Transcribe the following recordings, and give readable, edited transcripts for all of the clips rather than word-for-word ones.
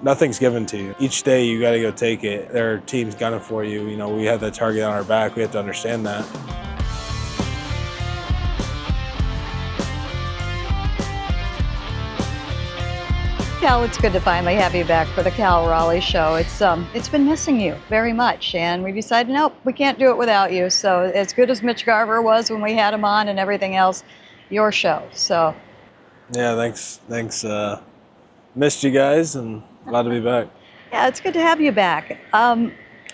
nothing's given to you. Each day you got to go take it. There are teams gunning for you. We have that target on our back. We have to understand that. Cal, it's good to finally have you back for the Cal Raleigh Show. It's been missing you very much, and we decided, nope, we can't do it without you. So as good as Mitch Garver was when we had him on and everything else, your show. So yeah, thanks. Missed you guys, and glad to be back. Yeah, it's good to have you back.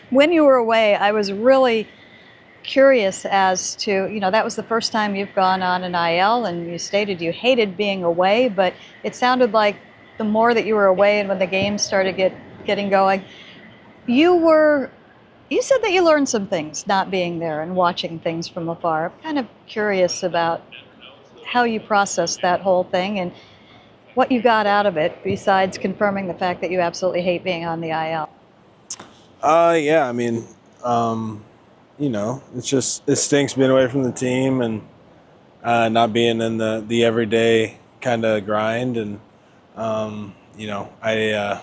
When you were away, I was really curious as to, that was the first time you've gone on an IL, and you stated you hated being away, but it sounded like the more that you were away and when the games started getting going, you said that you learned some things not being there and watching things from afar. I'm kind of curious about how you processed that whole thing and what you got out of it besides confirming the fact that you absolutely hate being on the IL. Yeah, it stinks being away from the team and not being in the everyday kind of grind. And I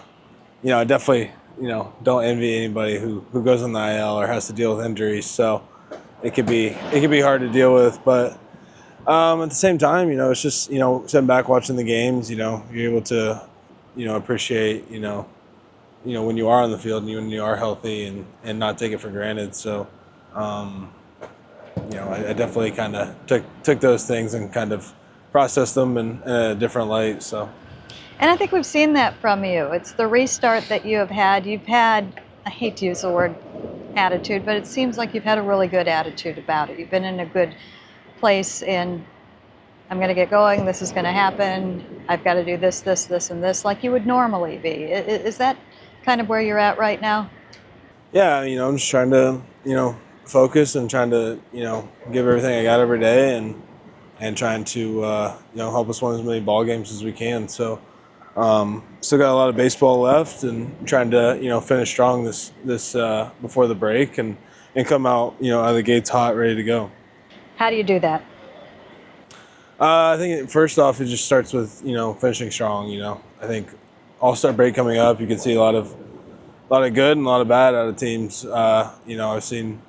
definitely don't envy anybody who goes on the IL or has to deal with injuries. So it could be hard to deal with, but at the same time, it's just sitting back watching the games. You're able to appreciate when you are on the field and when you are healthy and not take it for granted. So I definitely kind of took those things and kind of processed them in a different light. So. And I think we've seen that from you. It's the restart that you have had. You've had, I hate to use the word attitude, but it seems like you've had a really good attitude about it. You've been in a good place in, I'm going to get going, this is going to happen, I've got to do this, and this, like you would normally be. Is that kind of where you're at right now? Yeah, I'm just trying to, focus and trying to, give everything I got every day and trying to, help us win as many ball games as we can. So still got a lot of baseball left and trying to, finish strong this before the break and come out, out of the gates hot, ready to go. How do you do that? I think first off, it just starts with, finishing strong. I think All-Star break coming up, you can see a lot of good and a lot of bad out of teams. I've seen,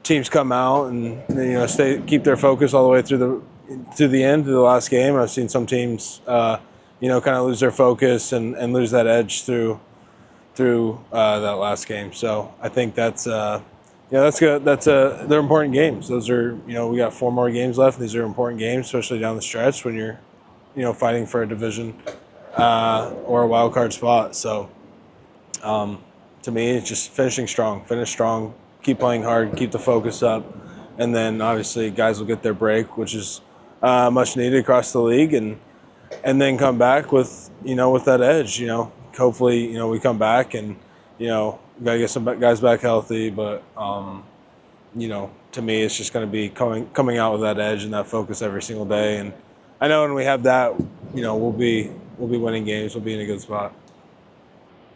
teams come out and, keep their focus all the way through the end, to the last game. I've seen some teams, kind of lose their focus and lose that edge through that last game. So I think that's good. They're important games. Those are, we got 4 more games left. These are important games, especially down the stretch when you're, fighting for a division or a wild card spot. So to me, it's just finish strong, keep playing hard, keep the focus up, and then obviously guys will get their break, which is much needed across the league, and then come back with that edge. Hopefully we come back and gotta get some guys back healthy, but to me it's just going to be coming out with that edge and that focus every single day. And I know when we have that, we'll be winning games. We'll be in a good spot.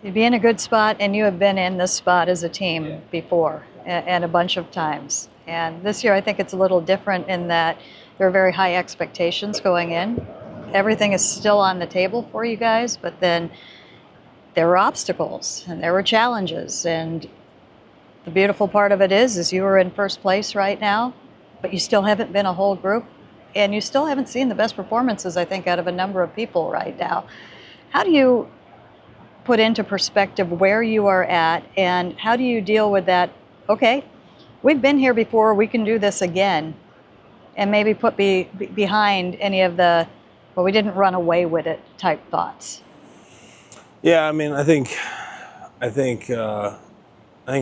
You'd be in a good spot, and you have been in this spot as a team before, and a bunch of times. And this year I think it's a little different in that there are very high expectations going in. Everything is still on the table for you guys, but then there were obstacles and there were challenges. And the beautiful part of it is you are in first place right now, but you still haven't been a whole group, and you still haven't seen the best performances, I think, out of a number of people right now. How do you put into perspective where you are at, and how do you deal with that, okay, we've been here before, we can do this again, and maybe put behind any of the, well, we didn't run away with it type thoughts? Yeah, I think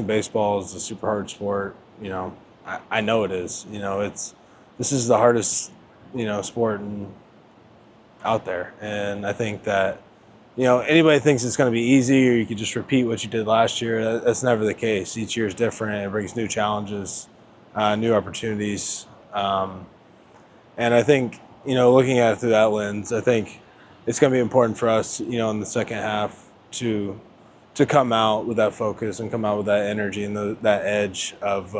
baseball is a super hard sport. I know it is. This is the hardest, sport out there, and I think that anybody thinks it's going to be easy or you could just repeat what you did last year. That's never the case. Each year is different. It brings new challenges, new opportunities, and I think looking at it through that lens, I think it's going to be important for us, in the second half to come out with that focus and come out with that energy and that edge of,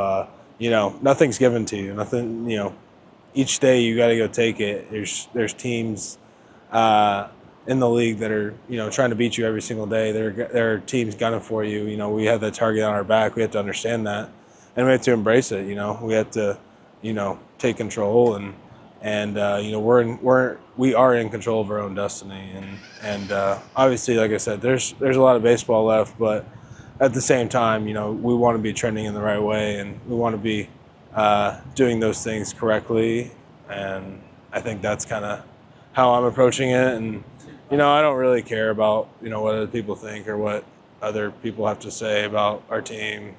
nothing's given to you. Nothing, each day you got to go take it. There's teams in in the league that are, trying to beat you every single day. There are teams gunning for you. We have that target on our back. We have to understand that, and we have to embrace it. We have to, take control and we are in control of our own destiny. And obviously, like I said, there's a lot of baseball left, but at the same time, we want to be trending in the right way, and we want to be doing those things correctly. And I think that's kind of how I'm approaching it. And I don't really care about what other people think or what other people have to say about our team.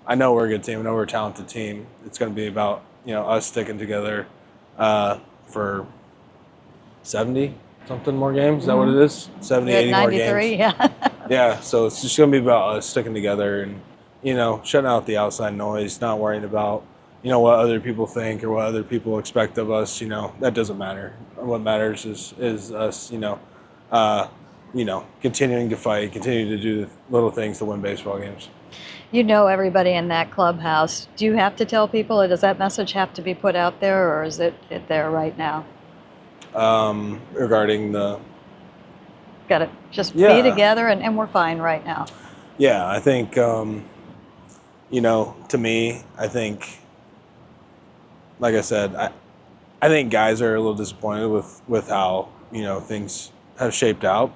I know we're a good team. I know we're a talented team. It's going to be about us sticking together for 70 something more games. Is that what it is? 70, 80 more games. Yeah. Yeah. So it's just going to be about us sticking together and shutting out the outside noise, not worrying about what other people think or what other people expect of us. That doesn't matter. What matters is us. Continuing to fight, continuing to do the little things to win baseball games. Everybody in that clubhouse. Do you have to tell people, or does that message have to be put out there, or is it there right now? Regarding the... Got to just be together, and we're fine right now. Yeah, I think, to me, I think, like I said, I think guys are a little disappointed with how, things have shaped out.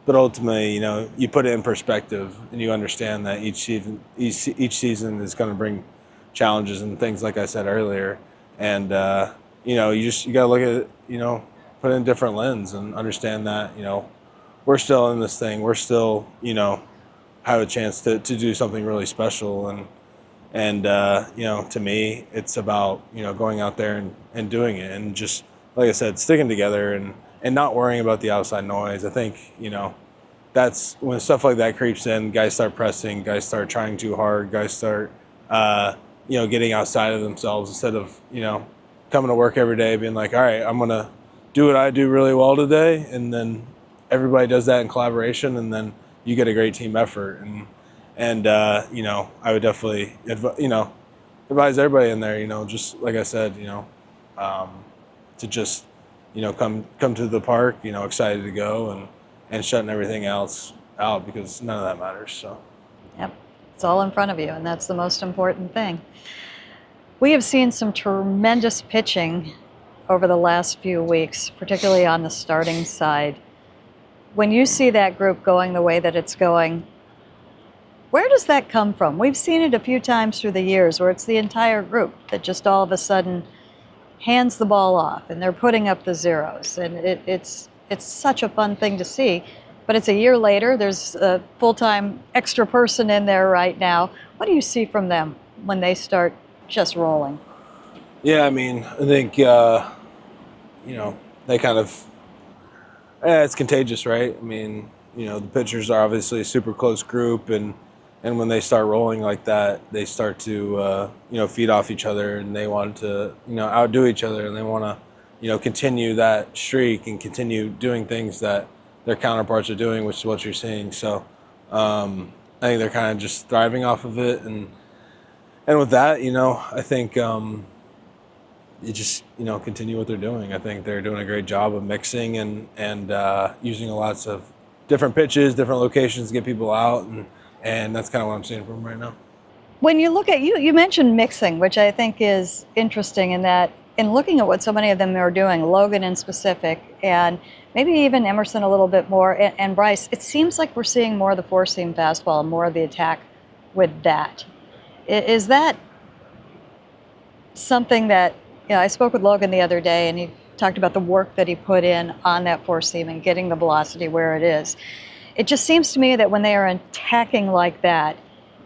But ultimately, you put it in perspective and you understand that each season is going to bring challenges and things, like I said earlier. And, you got to look at it, put it in a different lens and understand that, we're still in this thing. We're still, have a chance to do something really special. And to me, it's about, going out there and doing it and just, like I said, sticking together and not worrying about the outside noise. I think, that's when stuff like that creeps in, guys start pressing, guys start trying too hard, guys start, getting outside of themselves instead of, coming to work every day being like, all right, I'm going to do what I do really well today. And then everybody does that in collaboration, and then you get a great team effort. And I would definitely, advise everybody in there, just like I said, to just, come to the park, excited to go and shutting everything else out, because none of that matters. So. Yep, it's all in front of you, and that's the most important thing. We have seen some tremendous pitching over the last few weeks, particularly on the starting side. When you see that group going the way that it's going, where does that come from? We've seen it a few times through the years where it's the entire group that just all of a sudden hands the ball off and they're putting up the zeros, and it's such a fun thing to see. But it's a year later, there's a full-time extra person in there right now. What do you see from them when they start just rolling? Yeah, I mean, I think, they kind of, it's contagious, right? I mean, the pitchers are obviously a super close group, and when they start rolling like that, they start to, feed off each other, and they want to, outdo each other, and they want to, continue that streak and continue doing things that their counterparts are doing, which is what you're seeing. So I think they're kind of just thriving off of it. And with that, I think you just, continue what they're doing. I think they're doing a great job of mixing and using lots of different pitches, different locations to get people out. And that's kind of what I'm seeing from them right now. When you look at, you mentioned mixing, which I think is interesting in that, in looking at what so many of them are doing, Logan in specific, and maybe even Emerson a little bit more, and Bryce, it seems like we're seeing more of the four-seam fastball and more of the attack with that. Is that something that, I spoke with Logan the other day, and he talked about the work that he put in on that four-seam and getting the velocity where it is. It just seems to me that when they are attacking like that,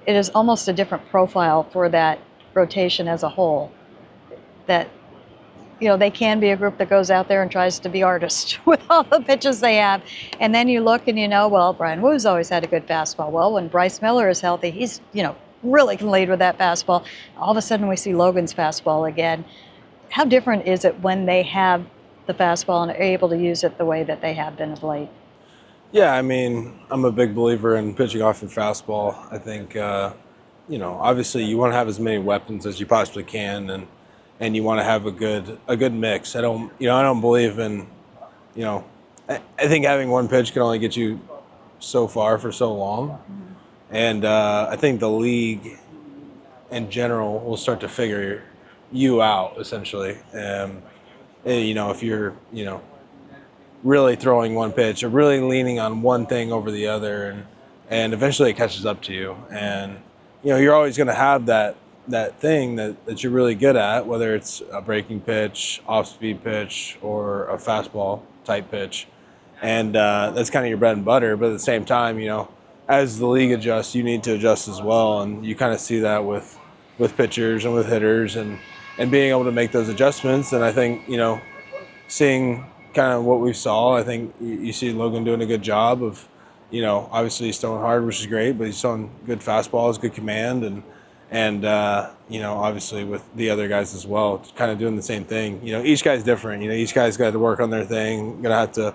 it is almost a different profile for that rotation as a whole. That, they can be a group that goes out there and tries to be artists with all the pitches they have. And then you look and well, Brian Woo's always had a good fastball. Well, when Bryce Miller is healthy, he's, really can lead with that fastball. All of a sudden we see Logan's fastball again. How different is it when they have the fastball and are able to use it the way that they have been of late? Yeah, I mean, I'm a big believer in pitching off your fastball. I think, obviously you want to have as many weapons as you possibly can, and you want to have a good mix. I don't believe in, you know, I think having one pitch can only get you so far for so long. And I think the league in general will start to figure you out essentially. If you're, really throwing one pitch or really leaning on one thing over the other, and eventually it catches up to you. And, you're always going to have that thing that you're really good at, whether it's a breaking pitch, off-speed pitch, or a fastball type pitch. And that's kind of your bread and butter. But at the same time, as the league adjusts, you need to adjust as well. And you kind of see that with pitchers and with hitters and being able to make those adjustments. And I think, seeing kind of what we saw, I think you see Logan doing a good job of, obviously he's throwing hard, which is great, but he's throwing good fastballs, good command, and obviously with the other guys as well, kind of doing the same thing. Each guy's different. Each guy's got to work on their thing, gonna have to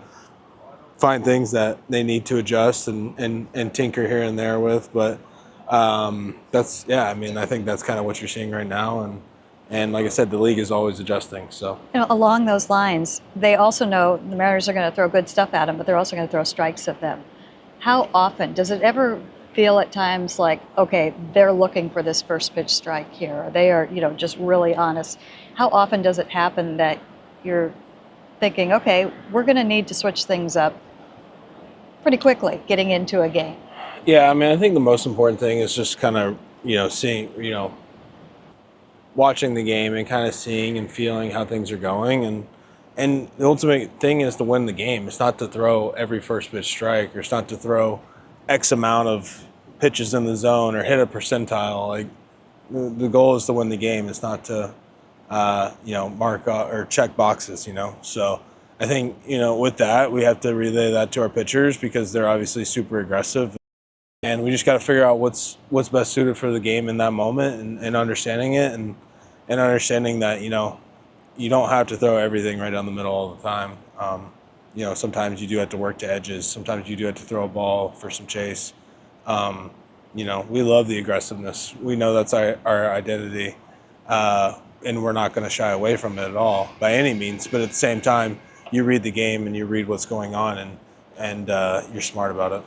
find things that they need to adjust and tinker here and there with. But I think that's kind of what you're seeing right now. And like I said, the league is always adjusting. So along those lines, they also know the Mariners are going to throw good stuff at them, but they're also going to throw strikes at them. How often does it ever feel at times like, okay, they're looking for this first pitch strike here, or they are, just really honest? How often does it happen that you're thinking, okay, we're going to need to switch things up pretty quickly getting into a game? Yeah, I think the most important thing is just kind of, seeing, watching the game and kind of seeing and feeling how things are going. And the ultimate thing is to win the game. It's not to throw every first pitch strike, or it's not to throw X amount of pitches in the zone or hit a percentile. Like the goal is to win the game. It's not to, mark or check boxes, So I think, with that, we have to relay that to our pitchers because they're obviously super aggressive. And we just got to figure out what's best suited for the game in that moment, and understanding it, and understanding that, you don't have to throw everything right down the middle all the time. Sometimes you do have to work to edges. Sometimes you do have to throw a ball for some chase. We love the aggressiveness. We know that's our identity, and we're not going to shy away from it at all by any means. But at the same time, you read the game and you read what's going on, and you're smart about it.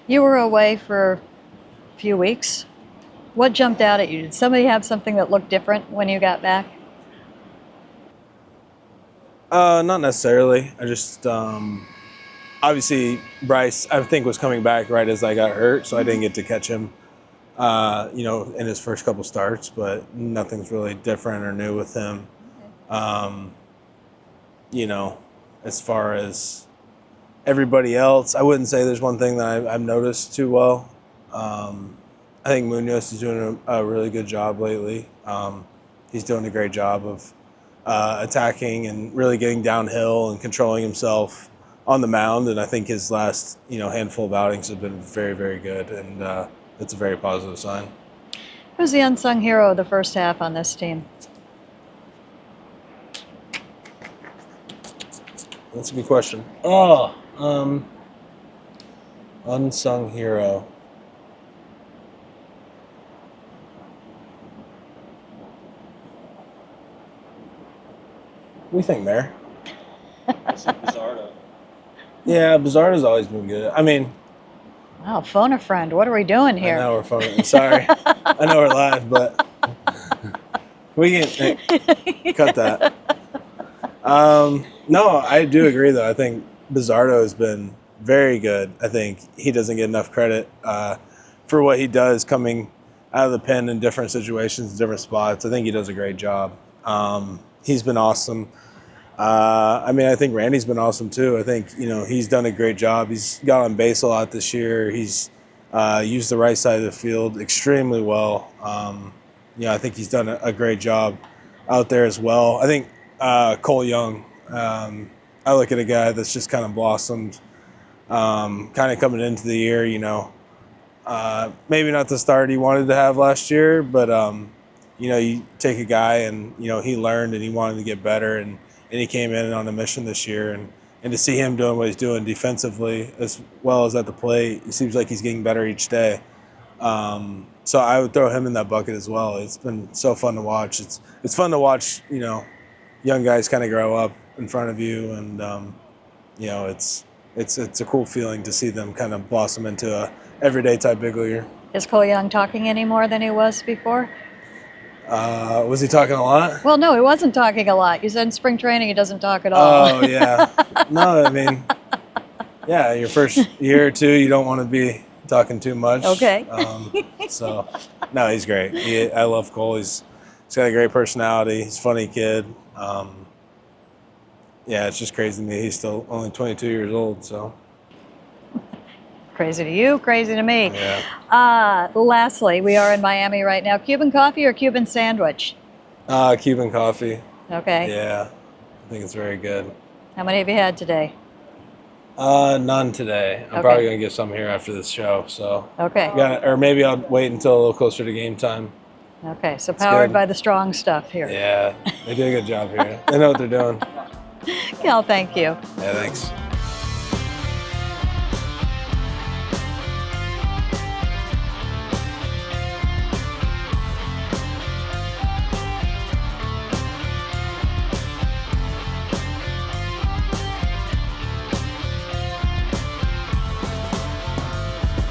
You were away for a few weeks. What jumped out at you? Did somebody have something that looked different when you got back? Not necessarily. I just obviously Bryce, I think, was coming back right as I got hurt, so I didn't get to catch him, in his first couple starts. But nothing's really different or new with him. As far as everybody else, I wouldn't say there's one thing that I've noticed too well. I think Munoz is doing a really good job lately. He's doing a great job of attacking and really getting downhill and controlling himself on the mound. And I think his last, handful of outings have been very, very good. And it's a very positive sign. Who's the unsung hero of the first half on this team? That's a good question. Unsung hero. What do you think, Mayor? Bizarro. Yeah, Bizarro's always been good. Wow, phone a friend. What are we doing here? I know we're phoning. Sorry. I know we're live, but we can cut that. No, I do agree, though. I think Bizarro has been very good. I think he doesn't get enough credit for what he does coming out of the pen in different situations, different spots. I think he does a great job. He's been awesome. I think Randy's been awesome, too. I think, he's done a great job. He's got on base a lot this year. He's used the right side of the field extremely well. I think he's done a great job out there as well. I think Cole Young, I look at a guy that's just kind of blossomed, kind of coming into the year, maybe not the start he wanted to have last year, but, you take a guy and, he learned and he wanted to get better, and he came in on a mission this year, and to see him doing what he's doing defensively as well as at the plate, it seems like he's getting better each day. So I would throw him in that bucket as well. It's been so fun to watch. It's fun to watch, young guys kind of grow up in front of you, and you know, it's a cool feeling to see them kind of blossom into a everyday type big leaguer. Is Cole Young talking any more than he was before? Was he talking a lot? Well, no, he wasn't talking a lot. You said in spring training he doesn't talk at all. Oh yeah. No, I mean, yeah, your first year or two, you don't want to be talking too much. Okay. So, no, he's great. I love Cole. He's got a great personality. He's a funny kid. Yeah, it's just crazy to me. He's still only 22 years old. So. Crazy to you, crazy to me. Yeah. Lastly, we are in Miami right now. Cuban coffee or Cuban sandwich? Cuban coffee. Okay. Yeah, I think it's very good. How many have you had today? None today. I'm Okay. probably gonna get some here after this show. So. Okay. Or maybe I'll wait until a little closer to game time. Okay, so powered good. by the strong stuff here. Yeah, they do a good job here. They know what they're doing. Cal, thank you. Yeah, thanks.